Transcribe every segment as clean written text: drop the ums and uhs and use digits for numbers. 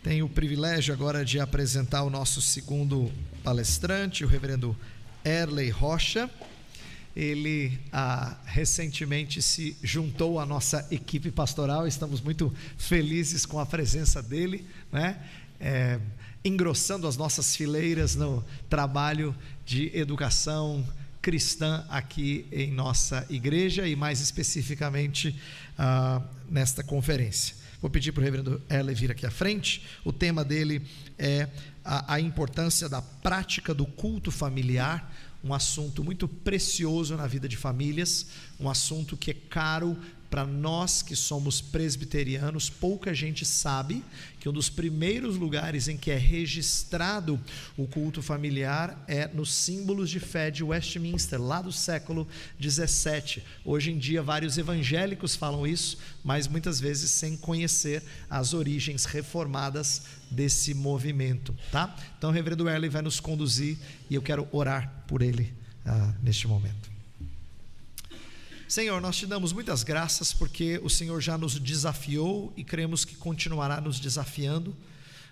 Tenho o privilégio agora de apresentar o nosso segundo palestrante, o reverendo Erley Rocha. Ele recentemente se juntou à nossa equipe pastoral, estamos muito felizes com a presença dele, né? Engrossando as nossas fileiras no trabalho de educação cristã aqui em nossa igreja e mais especificamente nesta conferência. Vou pedir para o reverendo Erley vir aqui à frente. O tema dele é a importância da prática do culto familiar, um assunto muito precioso na vida de famílias, um assunto que é caro para nós que somos presbiterianos. Pouca gente sabe que um dos primeiros lugares em que é registrado o culto familiar é nos símbolos de fé de Westminster, lá do século XVII. Hoje em dia vários evangélicos falam isso, mas muitas vezes sem conhecer as origens reformadas desse movimento, tá? Então o reverendo Erley vai nos conduzir e eu quero orar por ele neste momento. Senhor, nós te damos muitas graças porque o Senhor já nos desafiou e cremos que continuará nos desafiando,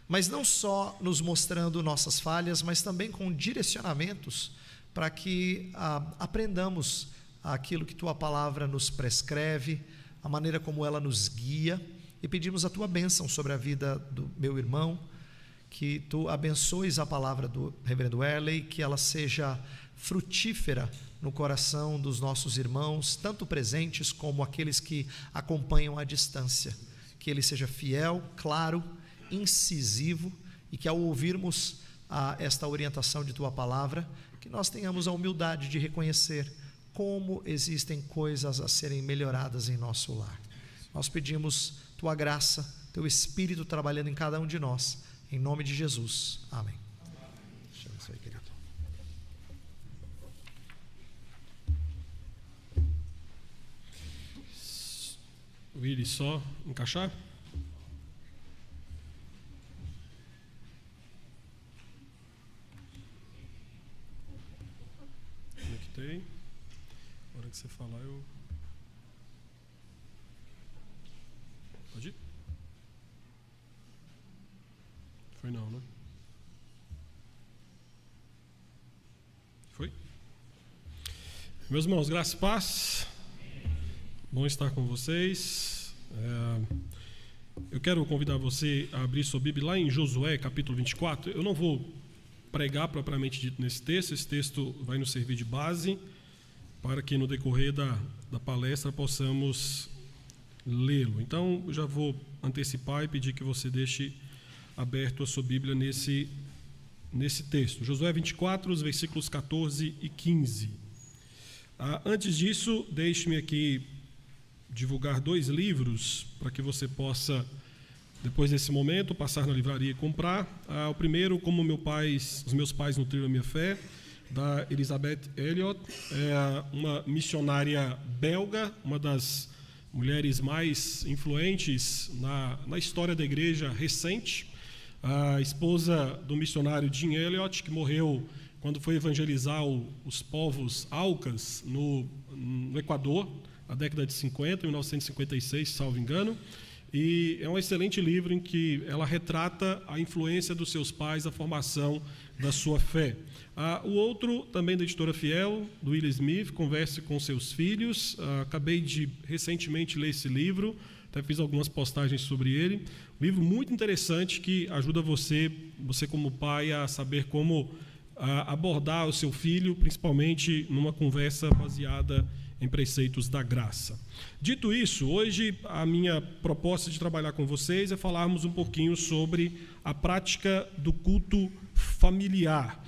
mas não só nos mostrando nossas falhas, mas também com direcionamentos para que aprendamos aquilo que tua palavra nos prescreve, a maneira como ela nos guia, e pedimos a tua bênção sobre a vida do meu irmão, que tu abençoes a palavra do reverendo Erley, que ela seja frutífera no coração dos nossos irmãos, tanto presentes como aqueles que acompanham à distância, que ele seja fiel, claro, incisivo, e que ao ouvirmos esta orientação de tua palavra, que nós tenhamos a humildade de reconhecer como existem coisas a serem melhoradas em nosso lar. Nós pedimos tua graça, teu Espírito trabalhando em cada um de nós, em nome de Jesus, amém. Chama isso aí, querido. Willy, só encaixar? Conectei. Na hora que você falar, eu... Pode ir? Foi não, né? Foi? Meus irmãos, graça e paz. Bom estar com vocês. Eu quero convidar você a abrir sua Bíblia lá em Josué, capítulo 24. Eu não vou pregar propriamente dito nesse texto. Esse texto vai nos servir de base para que no decorrer da palestra possamos lê-lo. Então, eu já vou antecipar e pedir que você deixe aberto a sua Bíblia nesse texto. Josué 24, os versículos 14 e 15. Antes disso, deixe-me aqui divulgar 2 livros para que você possa, depois desse momento, passar na livraria e comprar. O primeiro, Como os meus pais nutriram a minha fé, da Elizabeth Elliot, uma missionária belga, uma das mulheres mais influentes na história da igreja recente, a esposa do missionário Jim Elliot, que morreu quando foi evangelizar os povos Aucas no Equador, na década de 50, 1956, salvo engano, e é um excelente livro em que ela retrata a influência dos seus pais, a formação da sua fé. O outro, também da editora Fiel, do Willie Smith, Converse com seus filhos. Acabei de recentemente ler esse livro, até fiz algumas postagens sobre ele. Um livro muito interessante que ajuda você como pai, a saber como abordar o seu filho, principalmente numa conversa baseada em preceitos da graça. Dito isso, hoje a minha proposta de trabalhar com vocês é falarmos um pouquinho sobre a prática do culto familiar.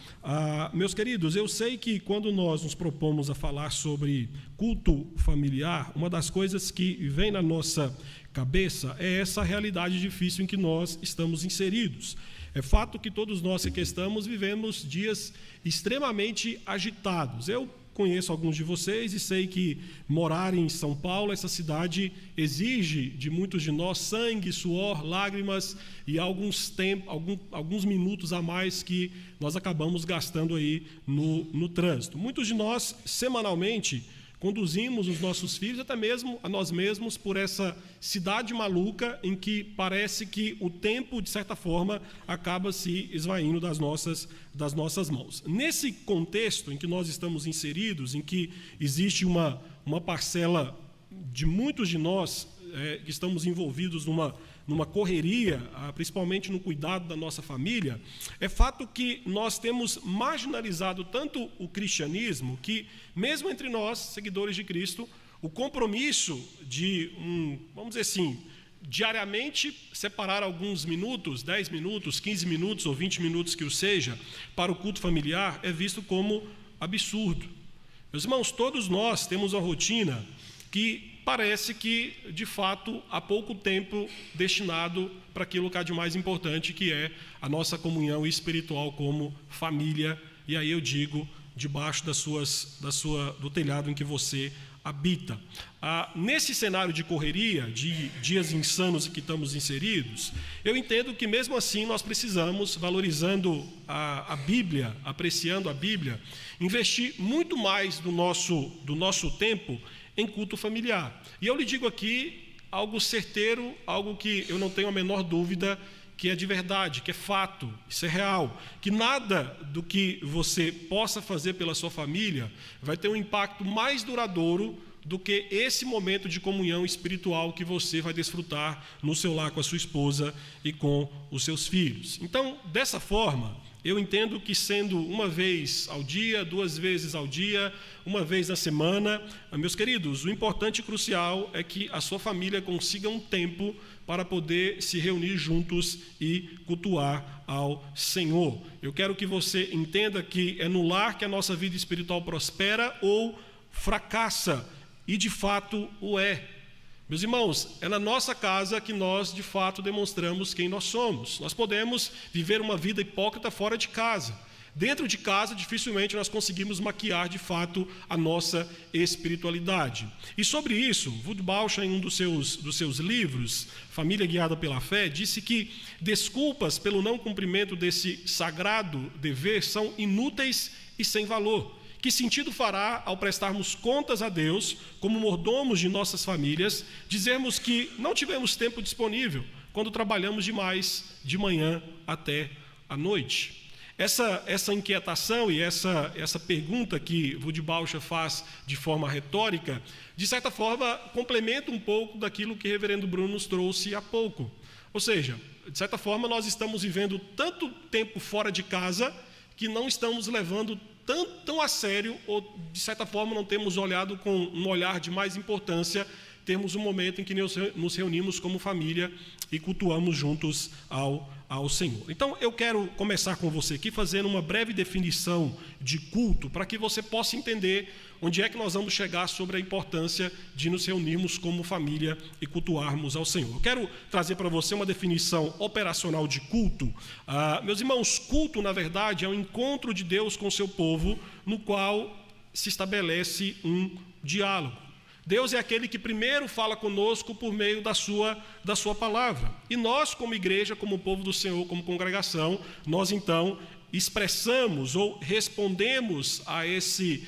Meus queridos, eu sei que quando nós nos propomos a falar sobre culto familiar, uma das coisas que vem na nossa cabeça é essa realidade difícil em que nós estamos inseridos. É fato que todos nós que estamos vivemos dias extremamente agitados. Eu conheço alguns de vocês e sei que morar em São Paulo, essa cidade, exige de muitos de nós sangue, suor, lágrimas e alguns minutos a mais que nós acabamos gastando aí no trânsito. Muitos de nós, semanalmente, conduzimos os nossos filhos, até mesmo a nós mesmos, por essa cidade maluca em que parece que o tempo, de certa forma, acaba se esvaindo das nossas mãos. Nesse contexto em que nós estamos inseridos, em que existe uma parcela de muitos de nós que estamos envolvidos numa correria, principalmente no cuidado da nossa família, é fato que nós temos marginalizado tanto o cristianismo que, mesmo entre nós, seguidores de Cristo, o compromisso de, vamos dizer assim, diariamente separar alguns minutos, 10 minutos, 15 minutos ou 20 minutos que o seja, para o culto familiar, é visto como absurdo. Meus irmãos, todos nós temos uma rotina que parece que, de fato, há pouco tempo destinado para aquilo que há de mais importante, que é a nossa comunhão espiritual como família, e aí eu digo, debaixo do telhado em que você habita. Nesse cenário de correria, de dias insanos em que estamos inseridos, eu entendo que, mesmo assim, nós precisamos, valorizando a Bíblia, apreciando a Bíblia, investir muito mais do nosso tempo em culto familiar. E eu lhe digo aqui algo certeiro, algo que eu não tenho a menor dúvida que é de verdade, que é fato, isso é real, que nada do que você possa fazer pela sua família vai ter um impacto mais duradouro do que esse momento de comunhão espiritual que você vai desfrutar no seu lar com a sua esposa e com os seus filhos. Então, dessa forma, eu entendo que, sendo uma vez ao dia, 2 vezes ao dia, uma vez na semana, meus queridos, o importante e crucial é que a sua família consiga um tempo para poder se reunir juntos e cultuar ao Senhor. Eu quero que você entenda que é no lar que a nossa vida espiritual prospera ou fracassa, e de fato o é. Meus irmãos, é na nossa casa que nós, de fato, demonstramos quem nós somos. Nós podemos viver uma vida hipócrita fora de casa. Dentro de casa, dificilmente nós conseguimos maquiar, de fato, a nossa espiritualidade. E sobre isso, Wood Baucha, em um dos seus livros, Família Guiada pela Fé, disse que desculpas pelo não cumprimento desse sagrado dever são inúteis e sem valor. Que sentido fará, ao prestarmos contas a Deus, como mordomos de nossas famílias, dizermos que não tivemos tempo disponível quando trabalhamos demais de manhã até a noite? Essa inquietação e essa pergunta que Wood Baucha faz de forma retórica, de certa forma, complementa um pouco daquilo que o reverendo Bruno nos trouxe há pouco. Ou seja, de certa forma, nós estamos vivendo tanto tempo fora de casa que não estamos levando tão a sério, ou de certa forma não temos olhado com um olhar de mais importância, temos um momento em que nos reunimos como família e cultuamos juntos ao Senhor. Então, eu quero começar com você aqui fazendo uma breve definição de culto, para que você possa entender onde é que nós vamos chegar sobre a importância de nos reunirmos como família e cultuarmos ao Senhor. Eu quero trazer para você uma definição operacional de culto. Meus irmãos, culto, na verdade, é um encontro de Deus com o seu povo, no qual se estabelece um diálogo. Deus é aquele que primeiro fala conosco por meio da sua palavra. E nós, como igreja, como povo do Senhor, como congregação, nós então expressamos ou respondemos a esse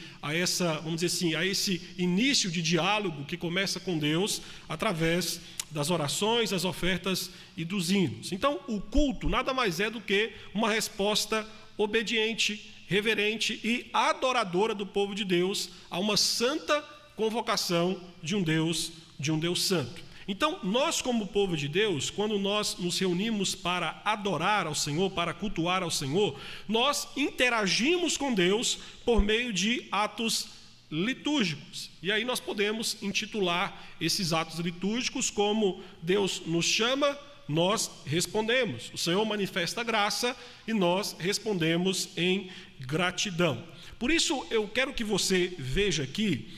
início de diálogo que começa com Deus através das orações, das ofertas e dos hinos. Então, o culto nada mais é do que uma resposta obediente, reverente e adoradora do povo de Deus a uma santa convocação de um Deus santo. Então, nós como povo de Deus, quando nós nos reunimos para adorar ao Senhor, para cultuar ao Senhor, nós interagimos com Deus por meio de atos litúrgicos. E aí nós podemos intitular esses atos litúrgicos como Deus nos chama, nós respondemos. O Senhor manifesta graça e nós respondemos em gratidão. Por isso, eu quero que você veja aqui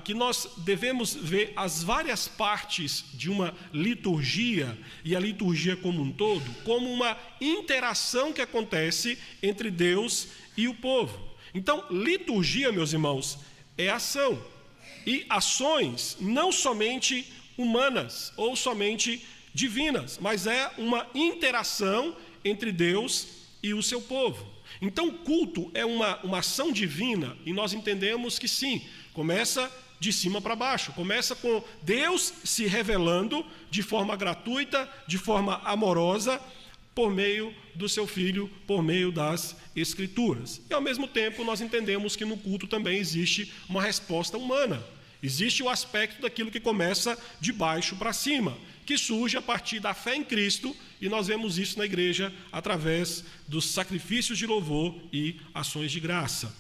que nós devemos ver as várias partes de uma liturgia, e a liturgia como um todo, como uma interação que acontece entre Deus e o povo. Então, liturgia, meus irmãos, é ação. E ações não somente humanas ou somente divinas, mas é uma interação entre Deus e o seu povo. Então, culto é uma ação divina, e nós entendemos que sim, começa de cima para baixo. Começa com Deus se revelando de forma gratuita, de forma amorosa, por meio do seu Filho, por meio das Escrituras. E ao mesmo tempo nós entendemos que no culto também existe uma resposta humana. Existe o aspecto daquilo que começa de baixo para cima, que surge a partir da fé em Cristo, e nós vemos isso na igreja através dos sacrifícios de louvor e ações de graça.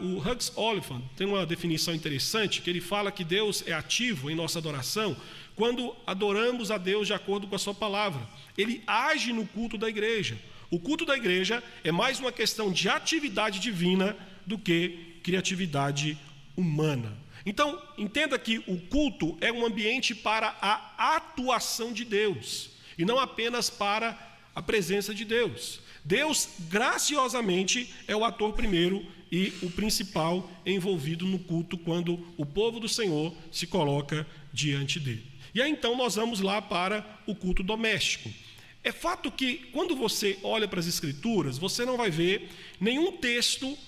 O Hughes Oliphant tem uma definição interessante, que ele fala que Deus é ativo em nossa adoração quando adoramos a Deus de acordo com a sua palavra. Ele age no culto da igreja. O culto da igreja é mais uma questão de atividade divina do que criatividade humana. Então, entenda que o culto é um ambiente para a atuação de Deus, e não apenas para a presença de Deus. Deus, graciosamente, é o ator primeiro e o principal envolvido no culto, quando o povo do Senhor se coloca diante dele. E aí, então, nós vamos lá para o culto doméstico. É fato que, quando você olha para as Escrituras, você não vai ver nenhum texto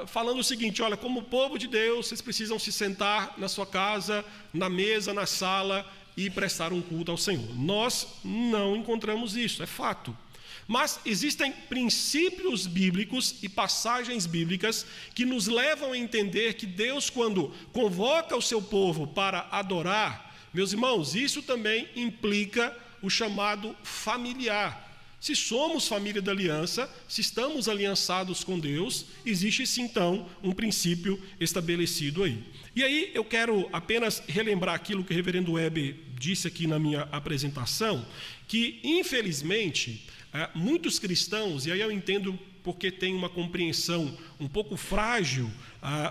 falando o seguinte: olha, como povo de Deus, vocês precisam se sentar na sua casa, na mesa, na sala e prestar um culto ao Senhor. Nós não encontramos isso, é fato. Mas existem princípios bíblicos e passagens bíblicas que nos levam a entender que Deus, quando convoca o seu povo para adorar, meus irmãos, isso também implica o chamado familiar. Se somos família da aliança, se estamos aliançados com Deus, existe sim, então, um princípio estabelecido aí. E aí eu quero apenas relembrar aquilo que o reverendo Weber disse aqui na minha apresentação, que, infelizmente, muitos cristãos, e aí eu entendo porque tem uma compreensão um pouco frágil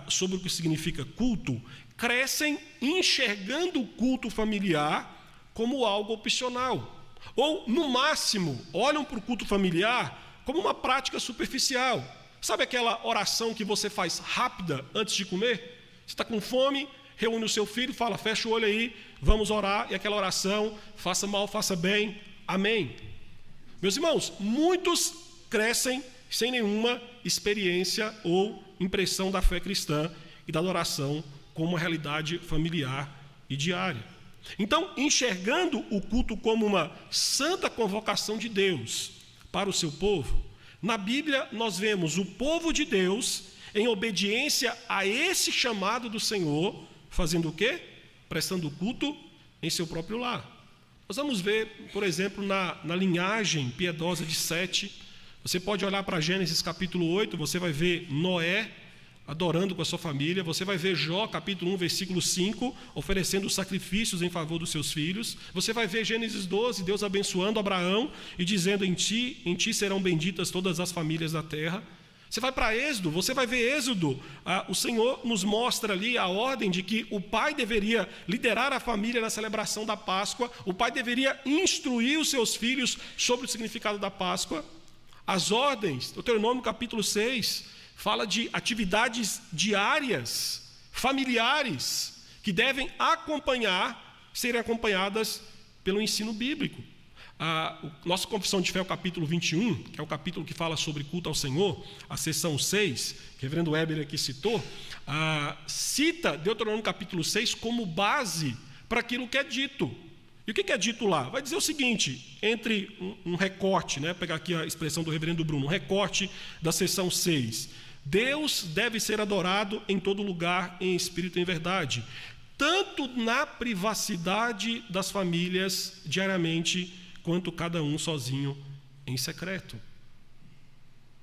sobre o que significa culto, crescem enxergando o culto familiar como algo opcional. Ou, no máximo, olham para o culto familiar como uma prática superficial. Sabe aquela oração que você faz rápida antes de comer? Você está com fome, reúne o seu filho, fala, fecha o olho aí, vamos orar, e aquela oração, faça mal, faça bem, amém. Meus irmãos, muitos crescem sem nenhuma experiência ou impressão da fé cristã e da adoração como uma realidade familiar e diária. Então, enxergando o culto como uma santa convocação de Deus para o seu povo, na Bíblia nós vemos o povo de Deus, em obediência a esse chamado do Senhor, fazendo o quê? Prestando culto em seu próprio lar. Nós vamos ver, por exemplo, na linhagem piedosa de Sete. Você pode olhar para Gênesis capítulo 8, você vai ver Noé adorando com a sua família. Você vai ver Jó, capítulo 1, versículo 5, oferecendo sacrifícios em favor dos seus filhos. Você vai ver Gênesis 12, Deus abençoando Abraão e dizendo, em ti serão benditas todas as famílias da terra. Você vai para Êxodo, você vai ver Êxodo, o Senhor nos mostra ali a ordem de que o pai deveria liderar a família na celebração da Páscoa, o pai deveria instruir os seus filhos sobre o significado da Páscoa. As ordens, Deuteronômio capítulo 6, fala de atividades diárias, familiares, que devem serem acompanhadas pelo ensino bíblico. Nossa Confissão de Fé, o capítulo 21, que é o capítulo que fala sobre culto ao Senhor, a seção 6, que o reverendo Weber aqui citou, cita Deuteronômio capítulo 6 como base para aquilo que é dito. E o que é dito lá? Vai dizer o seguinte, entre um recorte, pegar aqui a expressão do reverendo Bruno, um recorte da seção 6. Deus deve ser adorado em todo lugar, em espírito e em verdade, tanto na privacidade das famílias diariamente, quanto cada um sozinho em secreto.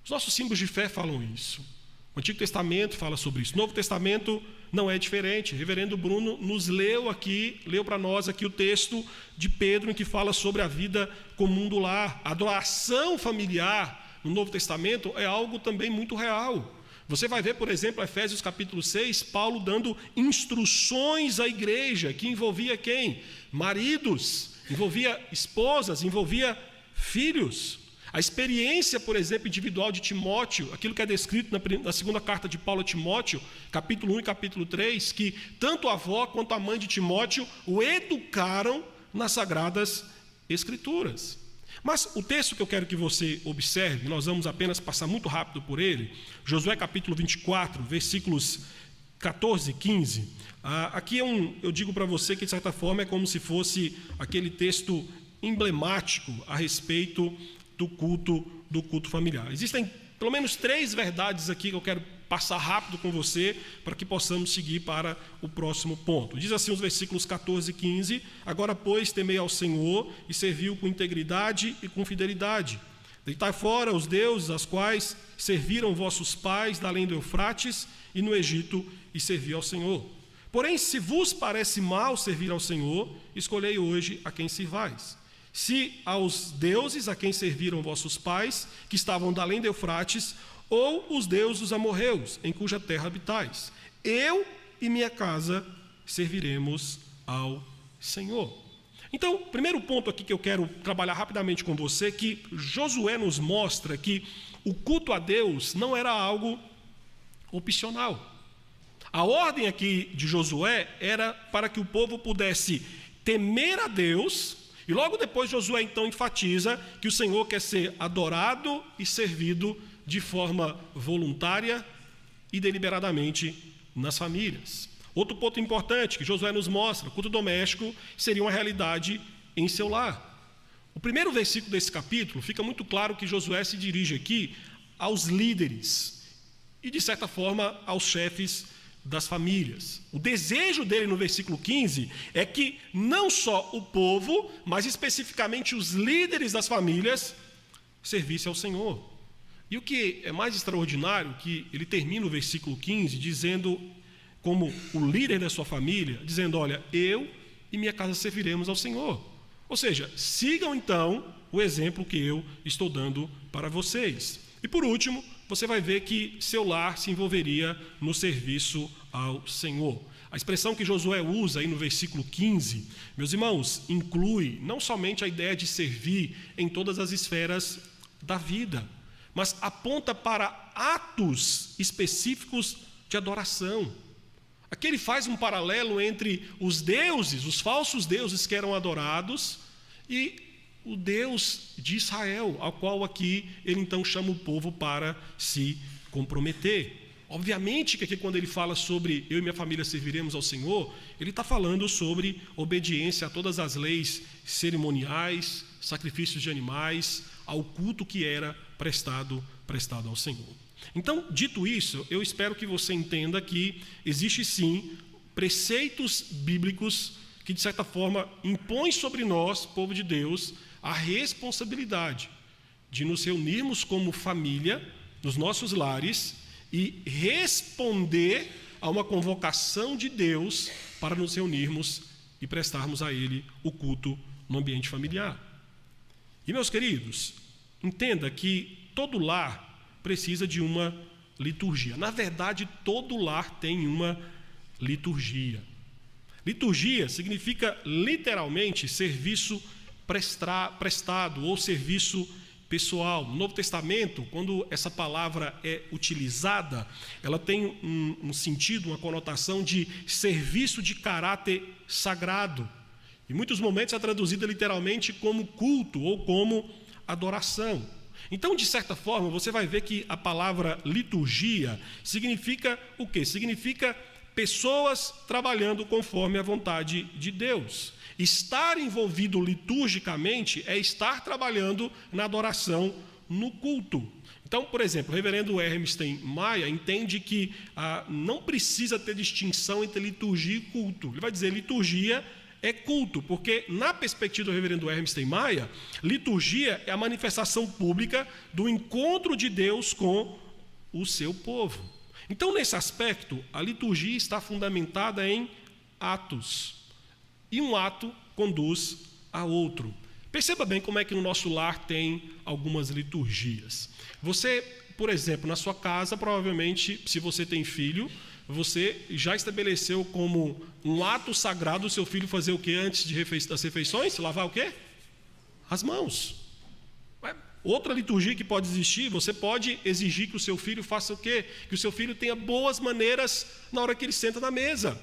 Os nossos símbolos de fé falam isso. O Antigo Testamento fala sobre isso. O Novo Testamento não é diferente. O reverendo Bruno nos leu para nós aqui o texto de Pedro, em que fala sobre a vida comum do lar. A adoração familiar no Novo Testamento é algo também muito real. Você vai ver, por exemplo, Efésios capítulo 6, Paulo dando instruções à igreja, que envolvia quem? Maridos, envolvia esposas, envolvia filhos. A experiência, por exemplo, individual de Timóteo, aquilo que é descrito na segunda carta de Paulo a Timóteo, capítulo 1 e capítulo 3, que tanto a avó quanto a mãe de Timóteo o educaram nas Sagradas Escrituras. Mas o texto que eu quero que você observe, nós vamos apenas passar muito rápido por ele, Josué capítulo 24, versículos 14, 15, aqui eu digo para você que, de certa forma, é como se fosse aquele texto emblemático a respeito do culto familiar. Existem pelo menos 3 verdades aqui que eu quero passar rápido com você, para que possamos seguir para o próximo ponto. Diz assim os versículos 14 e 15: agora, pois, temei ao Senhor e serviu com integridade e com fidelidade. Deitai fora os deuses aos quais serviram vossos pais da além do Eufrates e no Egito, e servi ao Senhor. Porém, se vos parece mal servir ao Senhor, escolhei hoje a quem sirvais. Se aos deuses a quem serviram vossos pais, que estavam da além do Eufrates, ou os deuses dos amorreus, em cuja terra habitais. Eu e minha casa serviremos ao Senhor. Então, o primeiro ponto aqui que eu quero trabalhar rapidamente com você, que Josué nos mostra que o culto a Deus não era algo opcional. A ordem aqui de Josué era para que o povo pudesse temer a Deus, e logo depois Josué então enfatiza que o Senhor quer ser adorado e servido de forma voluntária e deliberadamente nas famílias. Outro ponto importante que Josué nos mostra: o culto doméstico seria uma realidade em seu lar. O primeiro versículo desse capítulo fica muito claro que Josué se dirige aqui aos líderes e, de certa forma, aos chefes das famílias. O desejo dele no versículo 15 é que não só o povo, mas especificamente os líderes das famílias servissem ao Senhor. E o que é mais extraordinário, que ele termina o versículo 15 dizendo, como o líder da sua família, dizendo: olha, eu e minha casa serviremos ao Senhor. Ou seja, sigam então o exemplo que eu estou dando para vocês. E por último, você vai ver que seu lar se envolveria no serviço ao Senhor. A expressão que Josué usa aí no versículo 15, meus irmãos, inclui não somente a ideia de servir em todas as esferas da vida, mas aponta para atos específicos de adoração. Aqui ele faz um paralelo entre os deuses, os falsos deuses que eram adorados, e o Deus de Israel, ao qual aqui ele então chama o povo para se comprometer. Obviamente que aqui, quando ele fala sobre eu e minha família serviremos ao Senhor, ele está falando sobre obediência a todas as leis cerimoniais, sacrifícios de animais, ao culto que era prestado ao Senhor. Então, dito isso, eu espero que você entenda que existe sim preceitos bíblicos que, de certa forma, impõem sobre nós, povo de Deus, a responsabilidade de nos reunirmos como família nos nossos lares e responder a uma convocação de Deus para nos reunirmos e prestarmos a Ele o culto no ambiente familiar. E, meus queridos, entenda que todo lar precisa de uma liturgia. Na verdade, todo lar tem uma liturgia. Liturgia significa literalmente serviço prestado ou serviço pessoal. No Novo Testamento, quando essa palavra é utilizada, ela tem um sentido, uma conotação de serviço de caráter sagrado. Em muitos momentos é traduzida literalmente como culto ou como adoração. Então, de certa forma, você vai ver que a palavra liturgia significa o quê? Significa pessoas trabalhando conforme a vontade de Deus. Estar envolvido liturgicamente é estar trabalhando na adoração, no culto. Então, por exemplo, o reverendo Hermes Maia entende que não precisa ter distinção entre liturgia e culto. Ele vai dizer liturgia é culto, porque na perspectiva do reverendo Hermes Maia, liturgia é a manifestação pública do encontro de Deus com o seu povo. Então, nesse aspecto, a liturgia está fundamentada em atos. E um ato conduz a outro. Perceba bem como é que no nosso lar tem algumas liturgias. Você, por exemplo, na sua casa, provavelmente, se você tem filho, você já estabeleceu como um ato sagrado o seu filho fazer o que antes das refeições? Lavar o quê? As mãos. Outra liturgia que pode existir, você pode exigir que o seu filho faça o quê? Que o seu filho tenha boas maneiras na hora que ele senta na mesa.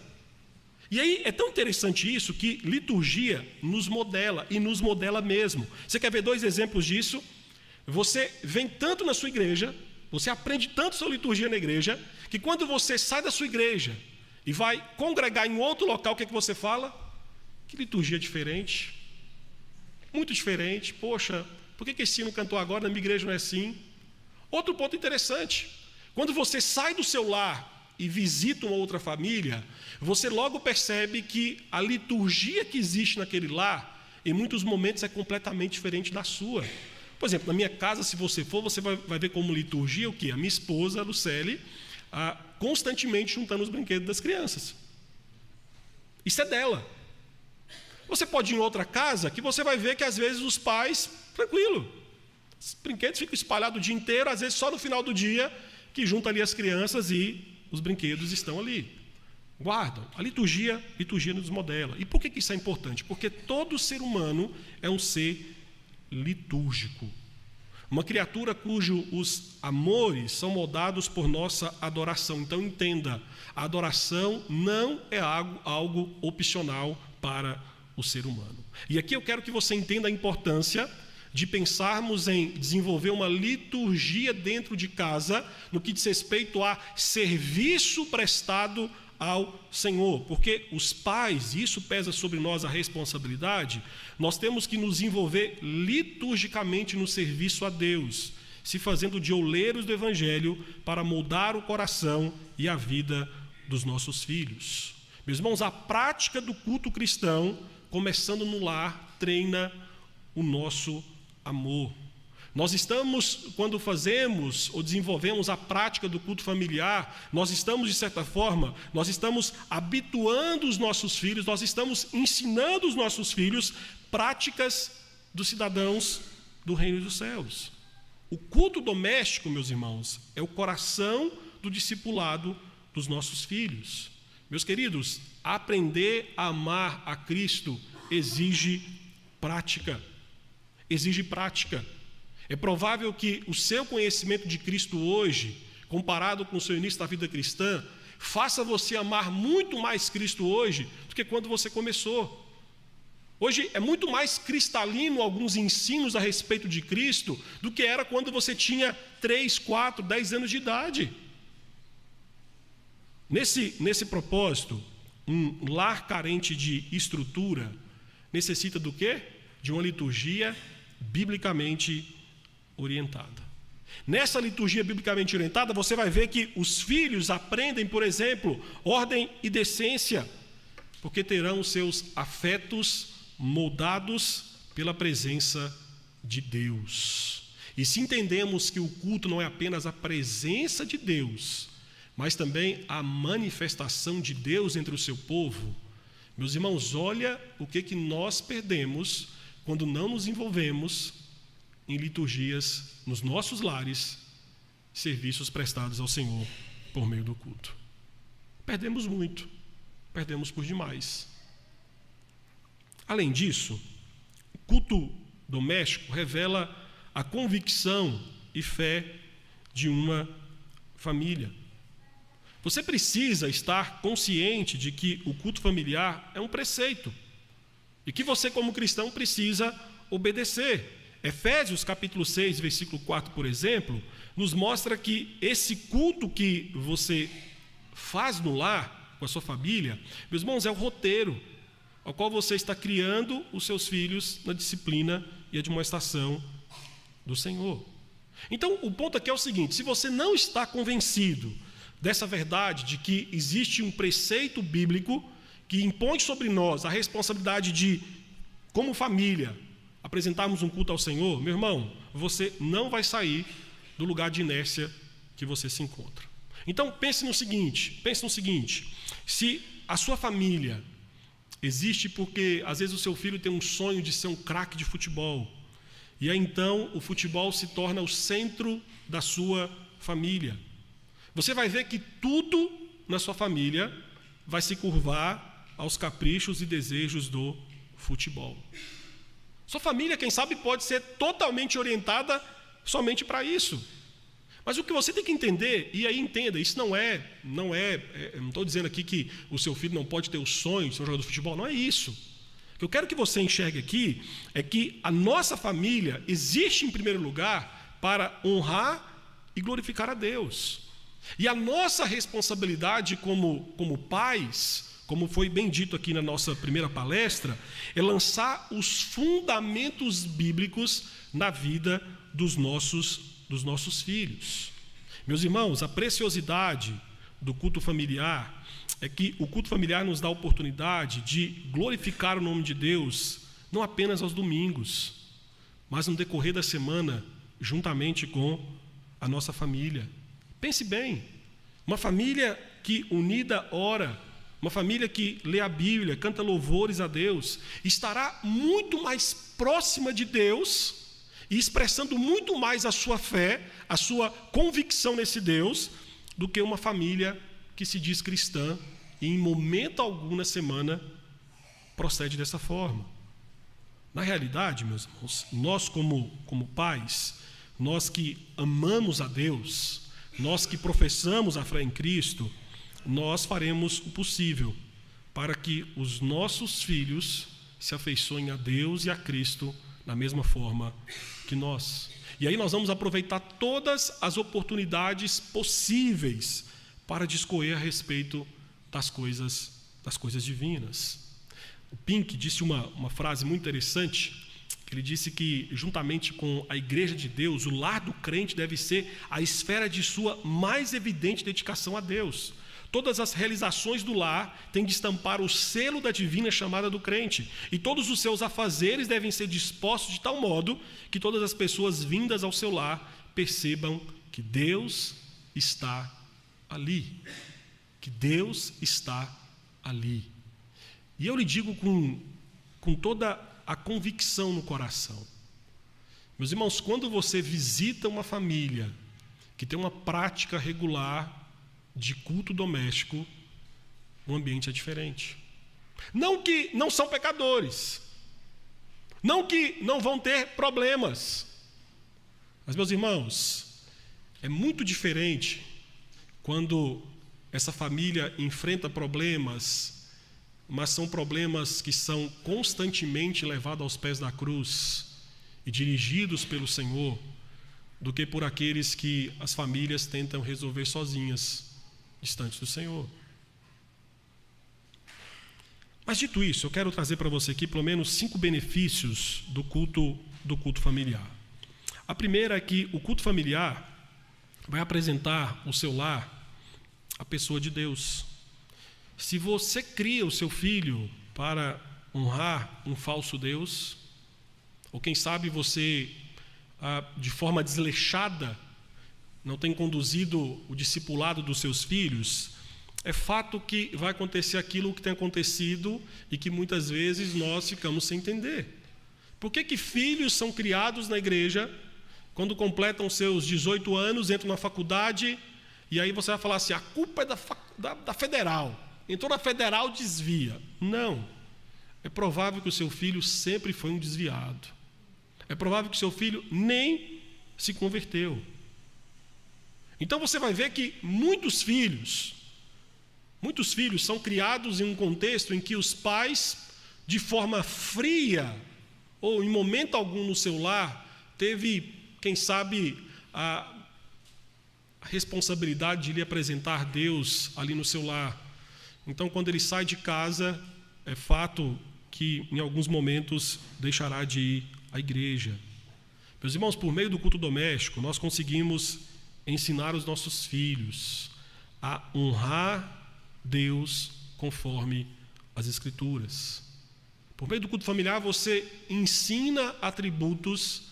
E aí é tão interessante isso que liturgia nos modela, e nos modela mesmo. Você quer ver 2 exemplos disso? Você vem tanto na sua igreja, você aprende tanto sua liturgia na igreja, que quando você sai da sua igreja e vai congregar em outro local, o que é que você fala? Que liturgia diferente, muito diferente. Poxa, por que esse hino cantou agora, na minha igreja não é assim? Outro ponto interessante, quando você sai do seu lar e visita uma outra família, você logo percebe que a liturgia que existe naquele lar, em muitos momentos é completamente diferente da sua. Por exemplo, na minha casa, se você for, você vai ver como liturgia o quê? A minha esposa, a Lucélia, constantemente juntando os brinquedos das crianças. Isso é dela. Você pode ir em outra casa que você vai ver que às vezes os pais, tranquilo, os brinquedos ficam espalhados o dia inteiro, às vezes só no final do dia que junta ali as crianças e os brinquedos estão ali. Guardam. A liturgia nos modela. E por que isso é importante? Porque todo ser humano é um ser litúrgico. Uma criatura cujos amores são moldados por nossa adoração. Então entenda, a adoração não é algo opcional para o ser humano. E aqui eu quero que você entenda a importância de pensarmos em desenvolver uma liturgia dentro de casa, no que diz respeito a serviço prestado ao Senhor, porque os pais, e isso pesa sobre nós a responsabilidade, nós temos que nos envolver liturgicamente no serviço a Deus, se fazendo de oleiros do Evangelho para moldar o coração e a vida dos nossos filhos. Meus irmãos, a prática do culto cristão, começando no lar, treina o nosso amor. Nós estamos, quando fazemos ou desenvolvemos a prática do culto familiar, nós estamos, de certa forma, nós estamos habituando os nossos filhos, nós estamos ensinando os nossos filhos práticas dos cidadãos do reino dos céus. O culto doméstico, meus irmãos, é o coração do discipulado dos nossos filhos. Meus queridos, aprender a amar a Cristo exige prática. Exige prática. É provável que o seu conhecimento de Cristo hoje, comparado com o seu início da vida cristã, faça você amar muito mais Cristo hoje do que quando você começou. Hoje é muito mais cristalino alguns ensinos a respeito de Cristo do que era quando você tinha 3, 4, 10 anos de idade. Nesse propósito, um lar carente de estrutura necessita do quê? De uma liturgia biblicamente orientada. Nessa liturgia biblicamente orientada, você vai ver que os filhos aprendem, por exemplo, ordem e decência, porque terão os seus afetos moldados pela presença de Deus. E se entendemos que o culto não é apenas a presença de Deus, mas também a manifestação de Deus entre o seu povo, meus irmãos, olha o que nós perdemos quando não nos envolvemos em liturgias nos nossos lares, serviços prestados ao Senhor por meio do culto. Perdemos muito, perdemos por demais. Além disso, o culto doméstico revela a convicção e fé de uma família. Você precisa estar consciente de que o culto familiar é um preceito e que você, como cristão, precisa obedecer. Efésios capítulo 6, versículo 4, por exemplo, nos mostra que esse culto que você faz no lar, com a sua família, meus irmãos, é o roteiro ao qual você está criando os seus filhos na disciplina e admoestação do Senhor. Então, o ponto aqui é o seguinte: se você não está convencido dessa verdade de que existe um preceito bíblico que impõe sobre nós a responsabilidade de, como família, apresentarmos um culto ao Senhor, meu irmão, você não vai sair do lugar de inércia que você se encontra. Então pense no seguinte, se a sua família existe porque às vezes o seu filho tem um sonho de ser um craque de futebol, e aí então o futebol se torna o centro da sua família, você vai ver que tudo na sua família vai se curvar aos caprichos e desejos do futebol. Sua família, quem sabe, pode ser totalmente orientada somente para isso. Mas o que você tem que entender, e aí entenda, isso não estou dizendo aqui que o seu filho não pode ter o sonho de ser um jogador de futebol, não é isso. O que eu quero que você enxergue aqui é que a nossa família existe em primeiro lugar para honrar e glorificar a Deus. E a nossa responsabilidade como pais, como foi bem dito aqui na nossa primeira palestra, é lançar os fundamentos bíblicos na vida dos nossos filhos. Meus irmãos, a preciosidade do culto familiar é que o culto familiar nos dá a oportunidade de glorificar o nome de Deus, não apenas aos domingos, mas no decorrer da semana, juntamente com a nossa família. Pense bem, uma família que unida ora, uma família que lê a Bíblia, canta louvores a Deus, estará muito mais próxima de Deus e expressando muito mais a sua fé, a sua convicção nesse Deus, do que uma família que se diz cristã e em momento algum na semana procede dessa forma. Na realidade, meus irmãos, nós como pais, nós que amamos a Deus, nós que professamos a fé em Cristo, nós faremos o possível para que os nossos filhos se afeiçoem a Deus e a Cristo da mesma forma que nós. E aí nós vamos aproveitar todas as oportunidades possíveis para discorrer a respeito das coisas divinas. O Pink disse uma frase muito interessante. Ele disse que, juntamente com a Igreja de Deus, o lar do crente deve ser a esfera de sua mais evidente dedicação a Deus. Todas as realizações do lar têm de estampar o selo da divina chamada do crente, e todos os seus afazeres devem ser dispostos de tal modo que todas as pessoas vindas ao seu lar percebam que Deus está ali. Que Deus está ali. E eu lhe digo com toda a convicção no coração. Meus irmãos, quando você visita uma família que tem uma prática regular de culto doméstico, o ambiente é diferente. Não que não são pecadores, não que não vão ter problemas, mas, meus irmãos, é muito diferente quando essa família enfrenta problemas, mas são problemas que são constantemente levados aos pés da cruz e dirigidos pelo Senhor, do que por aqueles que as famílias tentam resolver sozinhas, distantes do Senhor. Mas dito isso, eu quero trazer para você aqui pelo menos 5 benefícios do culto familiar. A primeira é que o culto familiar vai apresentar o seu lar à pessoa de Deus. Se você cria o seu filho para honrar um falso Deus, ou quem sabe você, de forma desleixada, não tem conduzido o discipulado dos seus filhos, é fato que vai acontecer aquilo que tem acontecido e que muitas vezes nós ficamos sem entender. Por que filhos são criados na igreja, quando completam seus 18 anos, entram na faculdade, e aí você vai falar assim, a culpa é da federal. Entrou na federal, desvia. Não. É provável que o seu filho sempre foi um desviado. É provável que o seu filho nem se converteu. Então você vai ver que muitos filhos são criados em um contexto em que os pais, de forma fria, ou em momento algum no seu lar, teve, quem sabe, a responsabilidade de lhe apresentar Deus ali no seu lar. Então, quando ele sai de casa, é fato que em alguns momentos deixará de ir à igreja. Meus irmãos, por meio do culto doméstico, nós conseguimos ensinar os nossos filhos a honrar Deus conforme as Escrituras. Por meio do culto familiar, você ensina atributos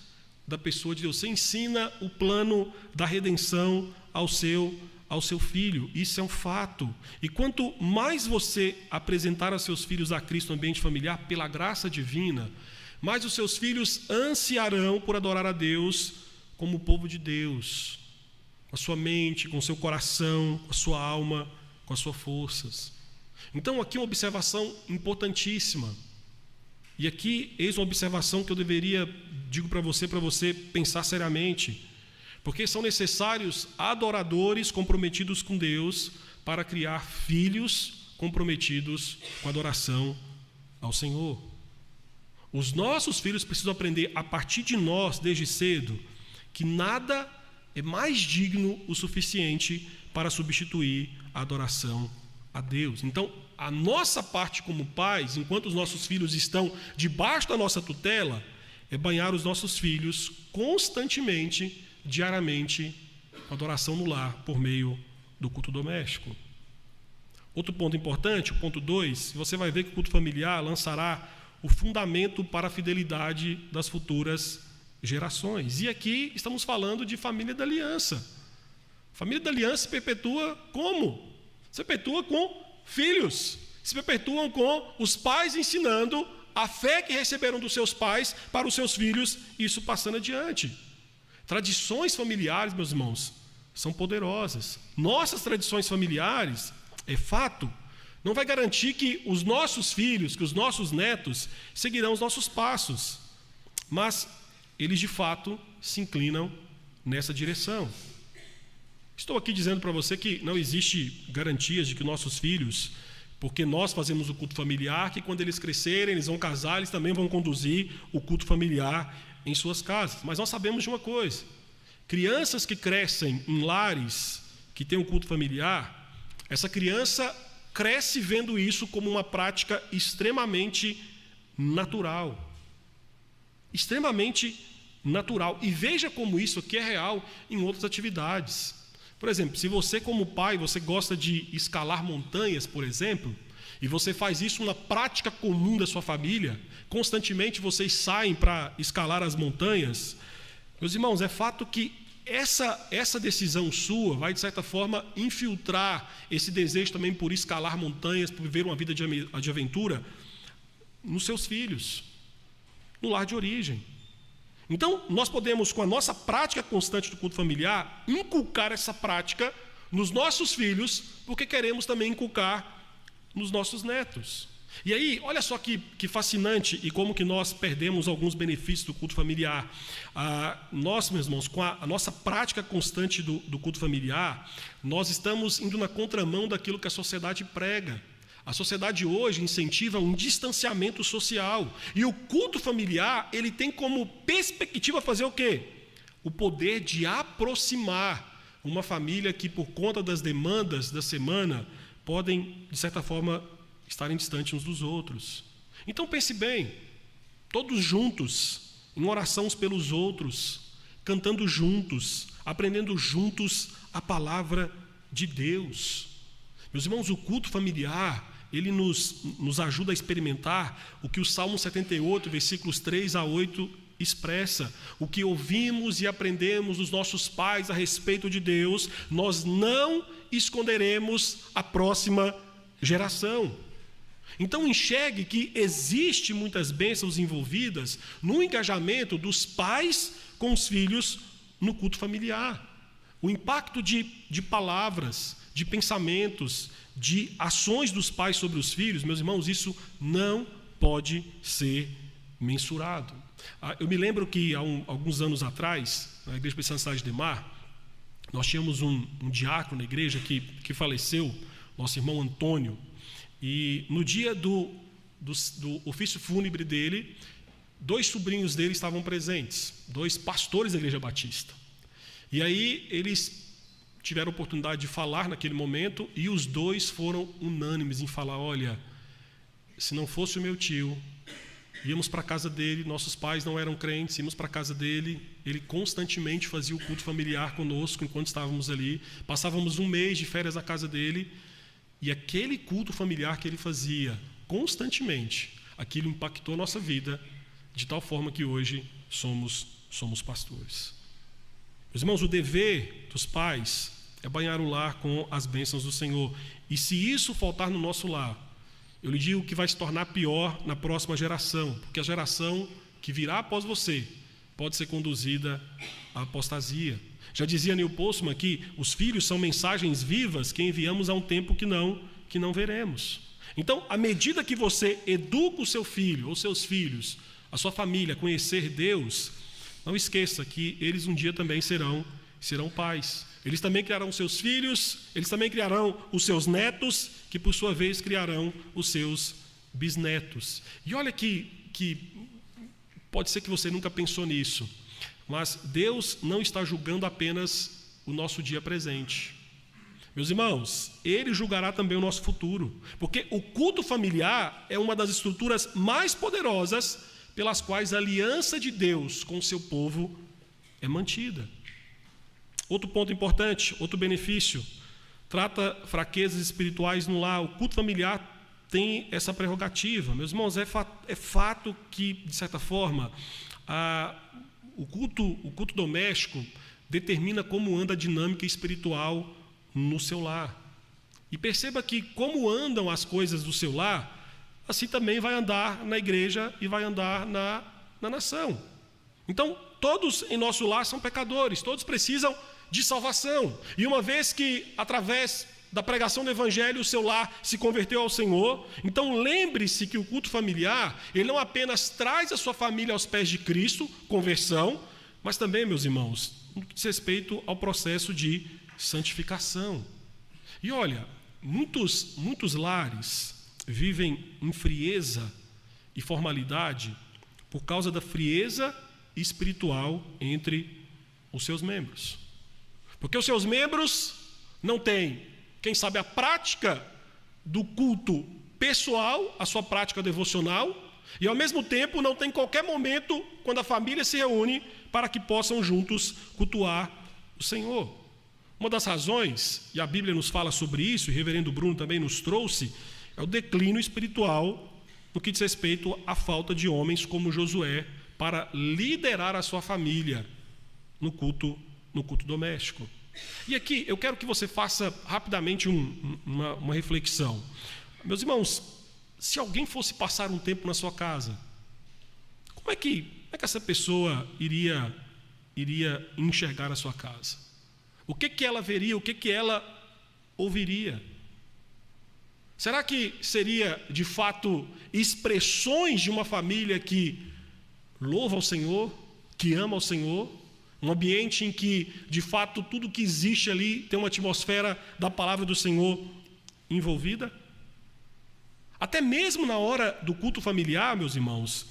da pessoa de Deus. Você ensina o plano da redenção ao seu filho. Isso é um fato. E quanto mais você apresentar aos seus filhos a Cristo no ambiente familiar, pela graça divina, mais os seus filhos ansiarão por adorar a Deus como o povo de Deus, com a sua mente, com o seu coração, com a sua alma, com as suas forças. Então aqui uma observação importantíssima. E aqui eis uma observação que eu digo para você pensar seriamente. Porque são necessários adoradores comprometidos com Deus para criar filhos comprometidos com a adoração ao Senhor. Os nossos filhos precisam aprender a partir de nós, desde cedo, que nada é mais digno o suficiente para substituir a adoração a Deus. Então, a nossa parte como pais, enquanto os nossos filhos estão debaixo da nossa tutela, é banhar os nossos filhos constantemente, diariamente, com adoração no lar, por meio do culto doméstico. Outro ponto importante, o ponto 2, você vai ver que o culto familiar lançará o fundamento para a fidelidade das futuras gerações. E aqui estamos falando de família da aliança. A família da aliança se perpetua como? Se perpetua com filhos. Se perpetuam com os pais ensinando a fé que receberam dos seus pais para os seus filhos, isso passando adiante. Tradições familiares, meus irmãos, são poderosas. Nossas tradições familiares, é fato, não vai garantir que os nossos filhos, que os nossos netos seguirão os nossos passos, mas eles de fato se inclinam nessa direção. Estou aqui dizendo para você que não existe garantias de que nossos filhos, porque nós fazemos o culto familiar, que quando eles crescerem, eles vão casar, eles também vão conduzir o culto familiar em suas casas. Mas nós sabemos de uma coisa: crianças que crescem em lares que têm um culto familiar, essa criança cresce vendo isso como uma prática extremamente natural. Extremamente natural. E veja como isso aqui é real em outras atividades. Por exemplo, se você como pai, você gosta de escalar montanhas, por exemplo, e você faz isso uma prática comum da sua família, constantemente vocês saem para escalar as montanhas, meus irmãos, é fato que essa decisão sua vai, de certa forma, infiltrar esse desejo também por escalar montanhas, por viver uma vida de aventura nos seus filhos, no lar de origem. Então, nós podemos, com a nossa prática constante do culto familiar, inculcar essa prática nos nossos filhos, porque queremos também inculcar nos nossos netos. E aí, olha só que fascinante e como que nós perdemos alguns benefícios do culto familiar. Nós, meus irmãos, com a nossa prática constante do culto familiar, nós estamos indo na contramão daquilo que a sociedade prega. A sociedade hoje incentiva um distanciamento social. E o culto familiar, ele tem como perspectiva fazer o quê? O poder de aproximar uma família que, por conta das demandas da semana, podem, de certa forma, estarem distantes uns dos outros. Então pense bem, todos juntos, em oração uns pelos outros, cantando juntos, aprendendo juntos a palavra de Deus. Meus irmãos, o culto familiar, ele nos ajuda a experimentar o que o Salmo 78, versículos 3 a 8, expressa. O que ouvimos e aprendemos dos nossos pais a respeito de Deus, nós não esconderemos à próxima geração. Então enxergue que existe muitas bênçãos envolvidas no engajamento dos pais com os filhos no culto familiar. O impacto de palavras, de pensamentos, de ações dos pais sobre os filhos, meus irmãos, isso não pode ser mensurado. Eu me lembro que há alguns anos atrás, na Igreja Presbiteriana da Cidade de Mar, nós tínhamos um diácono na igreja que faleceu, nosso irmão Antônio, e no dia do ofício fúnebre dele, 2 sobrinhos dele estavam presentes, 2 pastores da Igreja Batista. E aí eles tiveram a oportunidade de falar naquele momento, e os 2 foram unânimes em falar: olha, se não fosse o meu tio, íamos para a casa dele, nossos pais não eram crentes, íamos para a casa dele, ele constantemente fazia o culto familiar conosco enquanto estávamos ali, passávamos um mês de férias na casa dele, e aquele culto familiar que ele fazia constantemente, aquilo impactou a nossa vida, de tal forma que hoje somos pastores. Meus irmãos, o dever dos pais é banhar o lar com as bênçãos do Senhor. E se isso faltar no nosso lar, eu lhe digo que vai se tornar pior na próxima geração, porque a geração que virá após você pode ser conduzida à apostasia. Já dizia Neil Postman que os filhos são mensagens vivas que enviamos a um tempo que não veremos. Então, à medida que você educa o seu filho ou seus filhos, a sua família, a conhecer Deus, não esqueça que eles um dia também serão pais. Eles também criarão seus filhos, eles também criarão os seus netos, que por sua vez criarão os seus bisnetos. E olha que pode ser que você nunca pensou nisso, mas Deus não está julgando apenas o nosso dia presente. Meus irmãos, Ele julgará também o nosso futuro, porque o culto familiar é uma das estruturas mais poderosas pelas quais a aliança de Deus com o seu povo é mantida. Outro ponto importante, outro benefício, trata fraquezas espirituais no lar. O culto familiar tem essa prerrogativa. Meus irmãos, é fato que, de certa forma, o culto doméstico determina como anda a dinâmica espiritual no seu lar. E perceba que como andam as coisas do seu lar, assim também vai andar na igreja e vai andar na nação. Então, todos em nosso lar são pecadores, todos precisam de salvação. E uma vez que, através da pregação do Evangelho, o seu lar se converteu ao Senhor, então lembre-se que o culto familiar, ele não apenas traz a sua família aos pés de Cristo, conversão, mas também, meus irmãos, no que diz respeito ao processo de santificação. E olha, muitos lares vivem em frieza e formalidade por causa da frieza espiritual entre os seus membros. Porque os seus membros não têm, quem sabe, a prática do culto pessoal, a sua prática devocional, e ao mesmo tempo não tem qualquer momento quando a família se reúne para que possam juntos cultuar o Senhor. Uma das razões, e a Bíblia nos fala sobre isso, e o reverendo Bruno também nos trouxe, é o declínio espiritual no que diz respeito à falta de homens como Josué para liderar a sua família no culto doméstico. E aqui eu quero que você faça rapidamente uma reflexão. Meus irmãos, se alguém fosse passar um tempo na sua casa, como é que essa pessoa iria enxergar a sua casa? O que ela veria, o que ela ouviria? Será que seria, de fato, expressões de uma família que louva ao Senhor, que ama ao Senhor, um ambiente em que, de fato, tudo que existe ali tem uma atmosfera da palavra do Senhor envolvida? Até mesmo na hora do culto familiar, meus irmãos,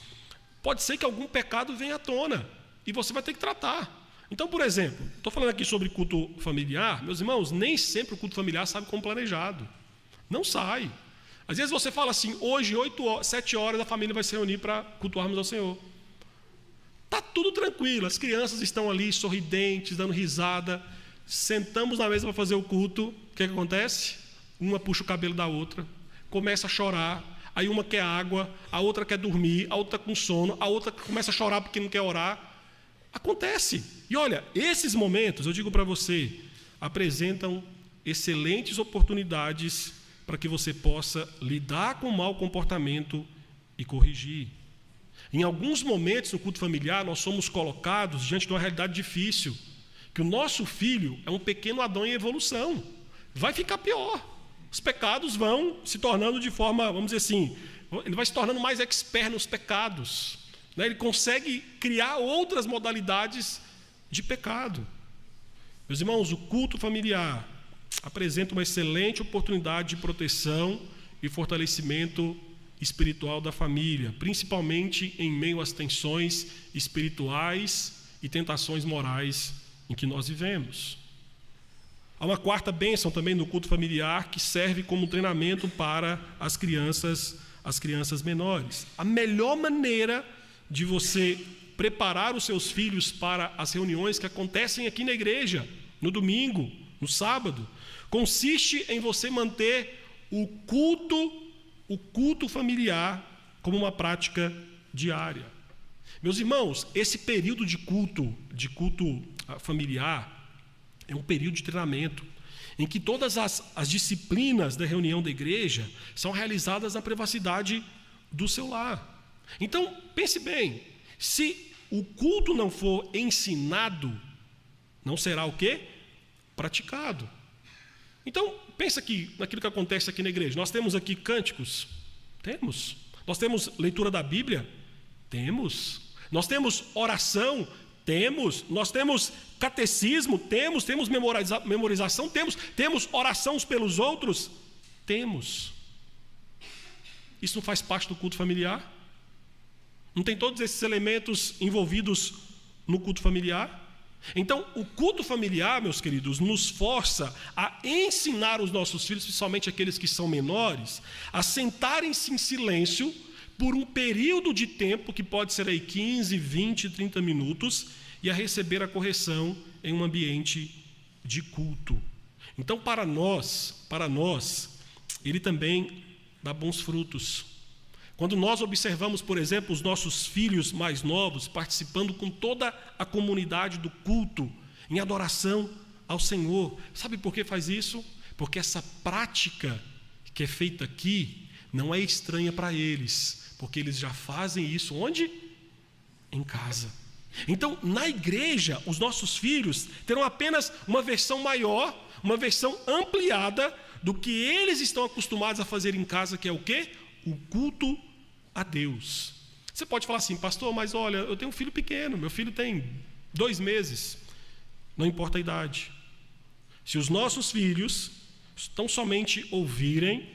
pode ser que algum pecado venha à tona e você vai ter que tratar. Então, por exemplo, estou falando aqui sobre culto familiar, meus irmãos, nem sempre o culto familiar sai como planejado. Não sai. Às vezes você fala assim, hoje, 7 horas, a família vai se reunir para cultuarmos ao Senhor. Está tudo tranquilo, as crianças estão ali sorridentes, dando risada, sentamos na mesa para fazer o culto, o que acontece? Uma puxa o cabelo da outra, começa a chorar, aí uma quer água, a outra quer dormir, a outra com sono, a outra começa a chorar porque não quer orar. Acontece. E olha, esses momentos, eu digo para você, apresentam excelentes oportunidades para que você possa lidar com o mau comportamento e corrigir. Em alguns momentos no culto familiar, nós somos colocados diante de uma realidade difícil, que o nosso filho é um pequeno Adão em evolução, vai ficar pior. Os pecados vão se tornando de forma, vamos dizer assim, ele vai se tornando mais expert nos pecados, né? Ele consegue criar outras modalidades de pecado. Meus irmãos, o culto familiar apresenta uma excelente oportunidade de proteção e fortalecimento espiritual da família, principalmente em meio às tensões espirituais e tentações morais em que nós vivemos. Há uma quarta bênção também no culto familiar que serve como treinamento para as crianças menores. A melhor maneira de você preparar os seus filhos para as reuniões que acontecem aqui na igreja, no domingo, no sábado, consiste em você manter o culto familiar como uma prática diária. Meus irmãos, esse período de culto familiar é um período de treinamento em que todas as disciplinas da reunião da igreja são realizadas na privacidade do seu lar. Então, pense bem, se o culto não for ensinado, não será o quê? Praticado. Então, pensa aqui naquilo que acontece aqui na igreja. Nós temos aqui cânticos? Temos. Nós temos leitura da Bíblia? Temos. Nós temos oração? Temos. Nós temos catecismo? Temos. Temos memorização? Temos oração uns pelos outros? Temos. Isso não faz parte do culto familiar? Não tem todos esses elementos envolvidos no culto familiar. Então, o culto familiar, meus queridos, nos força a ensinar os nossos filhos, principalmente aqueles que são menores, a sentarem-se em silêncio por um período de tempo, que pode ser aí 15, 20, 30 minutos, e a receber a correção em um ambiente de culto. Então, para nós, ele também dá bons frutos. Quando nós observamos, por exemplo, os nossos filhos mais novos participando com toda a comunidade do culto, em adoração ao Senhor, sabe por que faz isso? Porque essa prática que é feita aqui não é estranha para eles, porque eles já fazem isso onde? Em casa. Então, na igreja, os nossos filhos terão apenas uma versão maior, uma versão ampliada do que eles estão acostumados a fazer em casa, que é o quê? O culto a Deus. Você pode falar assim, pastor, mas olha, eu tenho um filho pequeno, meu filho tem 2 meses. Não importa a idade. Se os nossos filhos tão somente ouvirem